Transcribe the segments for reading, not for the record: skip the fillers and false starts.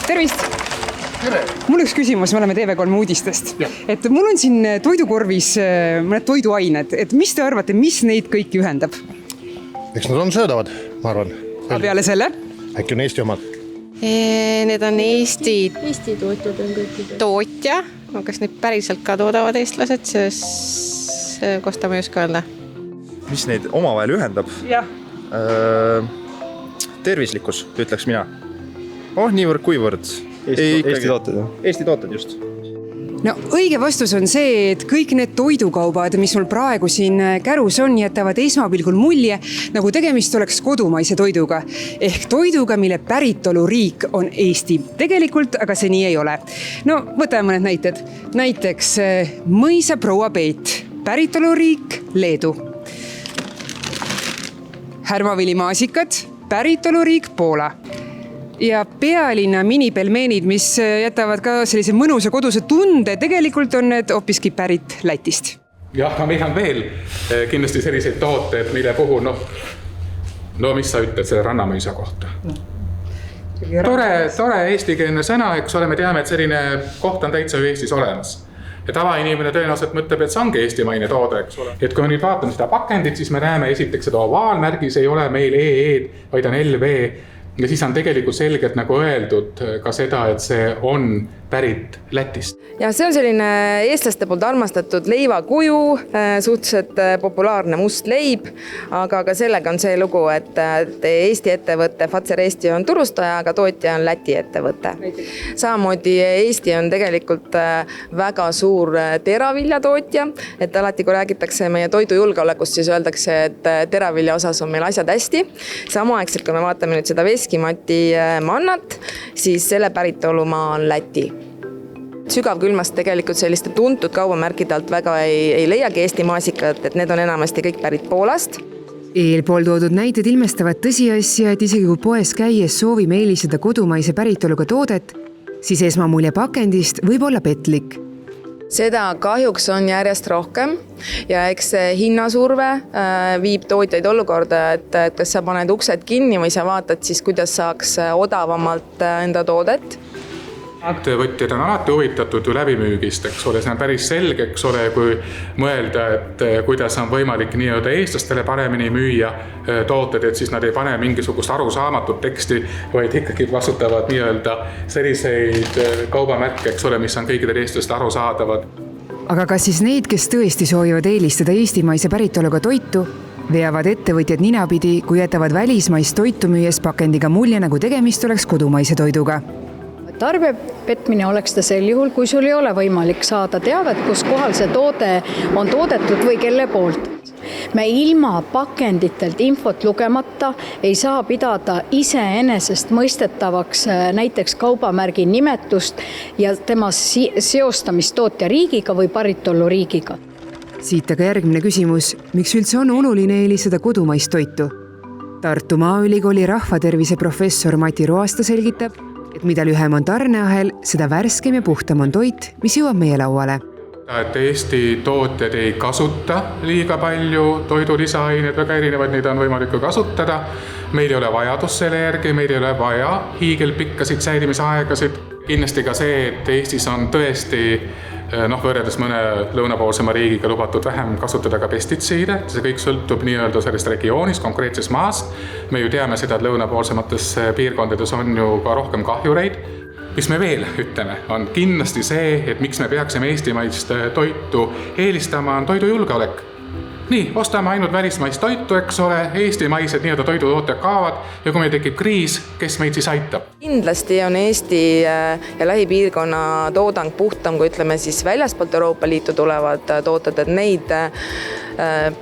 Tervist! Mul üks küsimus, me oleme TV3 uudistest. Et mul on siin toidukorvis mõned toiduained. Et mis te arvate, mis neid kõiki ühendab? Eks nad on söödavad, ma arvan. Aga peale selle? Äkki on Eesti omad? Need on Eesti tootjad on kõik. tootja. Kas need päriselt ka toodavad eestlased, sest kosta ma ei oska öelda. Mis neid omavahel ühendab? Jah. Tervislikkus, ütleks mina. Niivõrd kuivõrd. Eesti tooted. Eesti tooted just. No õige vastus on see, et kõik need toidukaubad, mis mul praegu siin kärus on, jätavad esmapilgul mulje, nagu tegemist oleks kodumaise toiduga. Ehk toiduga, mille päritoluriik on Eesti. Tegelikult aga see nii ei ole. No võtame mõned näited. Näiteks Mõisa proua Peet, päritoluriik Leedu. Härmavili-maasikad, päritoluriik Poola. Ja pealinna minipelmeenid, mis jätavad ka sellise mõnusa koduse tunde, tegelikult on need hoopiski pärit Lätist. Jah, meil on veel kindlasti selliseid tooteid, mille puhul, no mis sa ütled selle rannamõisa kohta? Tore eestikeelne sõna, eks ole, me teame, et selline koht on täitsa Eestis olemas. Ja tavainimene tõenäoliselt mõtleb, et see ongi eestimaine toode, eks ole. Et kui me nüüd vaatame seda pakendit, siis me näeme esiteks seda ovaalmärgis ei ole meil EE-d, vaid on LV. Ja siis on tegelikult selgelt nagu öeldud ka seda, et see on pärit Lätist. Ja see on selline eestlaste poolt armastatud leivakuju, suhteliselt populaarne must leib, aga ka sellega on see lugu, et Eesti ettevõtte Fazer Eesti on turustaja, aga tootja on Läti ettevõte. Samamoodi Eesti on tegelikult väga suur teraviljatootja, et alati kui räägitakse meie toidujulgeolekust, siis öeldakse, et teravilja osas on meil asjad hästi. Samaaegselt, kui me vaatame nüüd seda Veskimati mannat, siis selle päritolumaa on Läti. Sügavkülmast tegelikult selliste tuntud kaubamärkide alt väga ei leiagi Eesti maasikad, et need on enamasti kõik pärit Poolast. Eelpool toodud näited ilmestavad tõsiasja, et isegi kui poes käies soovime eelistada kodumaise päritoluga toodet, siis esmamulje pakendist võib olla petlik. Seda kahjuks on järjest rohkem ja eks see hinnasurve viib tootjaid olukorda, et kas sa paned uksed kinni või sa vaatad siis, kuidas saaks odavamalt enda toodet. Ettevõtjad on alati huvitatud ju läbimüügist, eks ole, see on päris selge, eks ole, kui mõelda, et kuidas on võimalik nii-öelda eestlastele paremini müüa tooted, et siis nad ei pane mingisugust arusaamatut teksti, vaid ikkagi kasutavad nii-öelda selliseid kaubamärke, eks ole, mis on kõikidele eestlastele arusaadavad. Aga kas siis neid, kes tõesti soovivad eelistada eestimaise päritoluga toitu, veavad ettevõtjad ninapidi, kui jätavad välismaist toitu müües pakendiga mulje, nagu tegemist oleks kodumaise toiduga? Tarbija petmine oleks ta sel juhul, kui sul ei ole võimalik saada teavet, kus kohal see toode on toodetud või kelle poolt. Me ilma pakenditelt infot lugemata ei saa pidada iseenesest mõistetavaks näiteks kaubamärgi nimetust ja tema seostamist tootja riigiga või päritolu riigiga. Siit aga järgmine küsimus, miks üldse on oluline eelistada kodumaist toitu? Tartu Maaülikooli rahvatervise professor Mati Roasta selgitab, et mida lühem on tarneahel, seda värskem ja puhtam on toit, mis jõuab meie lauale. Et Eesti tootjad ei kasuta liiga palju toidulisaained, väga erinevaid, neid on võimalik kasutada. Meil ei ole vajadus selle järgi, meil ei ole vaja hiigelpikkasid säilimisaegasid. Kindlasti ka see, et Eestis on tõesti võrreldes mõne lõunapoolsema riigiga lubatud vähem kasutada ka pestitsiide. See kõik sõltub nii-öelda sellest regioonis, konkreetses maas. Me ju teame seda, et lõunapoolsemates piirkondades on ju ka rohkem kahjureid. Mis me veel ütleme, on kindlasti see, et miks me peaksime eestimaist toitu eelistama, on toidujulgeolek. Nii, ostame ainult välismaist toitu, eks ole, eestimaised nii-öelda toidutooted kaovad ja kui meil tekib kriis, kes meid siis aitab? Kindlasti on Eesti ja lähipiirkonna toodang puhtam, kui ütleme siis väljaspoolt Euroopa Liitu tulevad tooted, et neid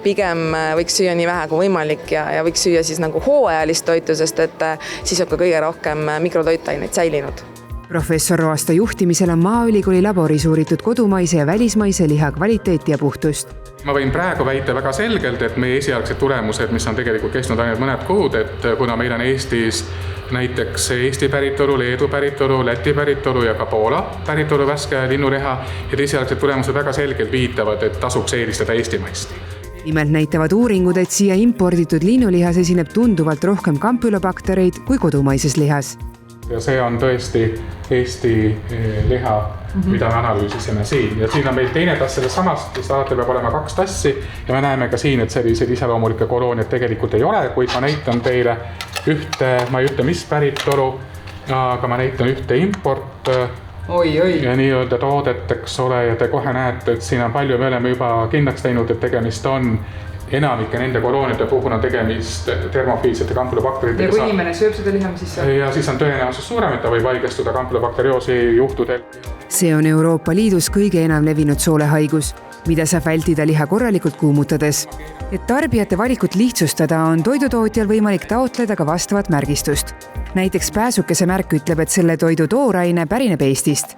pigem võiks süüa nii vähe kui võimalik ja võiks süüa siis nagu hooajalist toitu, sest et siis on ka kõige rohkem mikrotoitaineid säilinud. Professor Roasta juhtimisel on Maaülikooli laboris uuritud kodumaise ja välismaise liha kvaliteeti ja puhtust. Ma võin praegu väita väga selgelt, et meie esialgsed tulemused, mis on tegelikult kestnud ainult mõned kuud, et kuna meil on Eestis näiteks Eesti päritolu, Leedu päritolu, Läti päritolu ja ka Poola päritolu värske linnuliha, et esialgsed tulemused väga selgelt viitavad, et tasuks eelistada eestimaist. Nimelt näitavad uuringud, et siia imporditud linnulihas esineb tunduvalt rohkem kampylobaktereid kui kodumaises lihas. ja see on tõesti Eesti liha, mida me analüüsisime siin. Ja siin on meil teine tass sellest samast, sest alati peab olema 2 tassi ja me näeme ka siin, et selliseid iseloomulikke kolooniaid tegelikult ei ole, kuid ma näitan teile ühte, ma ei ütle, mis päritolu, aga ma näitan ühte import ja nii-öelda toodet, eks ole, ja te kohe näete, et siin on palju, me oleme juba kindlaks teinud, et tegemist on enamike nende koloonide puhul on tegemist termofiilsete kampylobakteritega. Ja kui inimene sööb seda liha, mis siis saab? Ja siis on tõenäosus suurem, et ta võib haigestuda kampylobakterioosi juhtudel. See on Euroopa Liidus kõige enam levinud soolehaigus, mida saab vältida liha korralikult kuumutades. Et tarbijate valikut lihtsustada, on toidutootjal võimalik taotleda ka vastavat märgistust. Näiteks pääsukese märk ütleb, et selle toidu tooraine pärineb Eestist.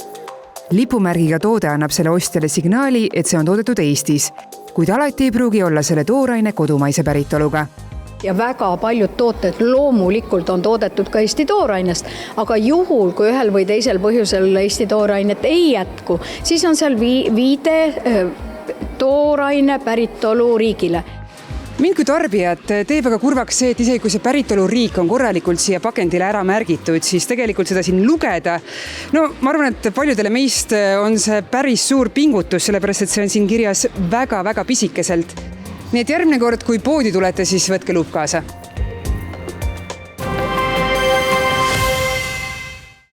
Lipumärgiga toode annab selle ostjale signaali, et see on toodetud Eestis, kuid alati ei pruugi olla selle tooraine kodumaise päritoluga. Ja väga paljud tooted loomulikult on toodetud ka Eesti toorainest, aga juhul, kui ühel või teisel põhjusel Eesti toorainet ei jätku, siis on seal viide tooraine päritolu riigile. Mind kui tarbijat teeb aga kurvaks see, et isegi kui see päritoluriik on korralikult siia pakendile ära märgitud, siis tegelikult seda siin lugeda. No ma arvan, et paljudele meist on see päris suur pingutus, sellepärast et see on siin kirjas väga-väga pisikeselt. Nii et järgmine kord, kui poodi tulete, siis võtke luup kaasa.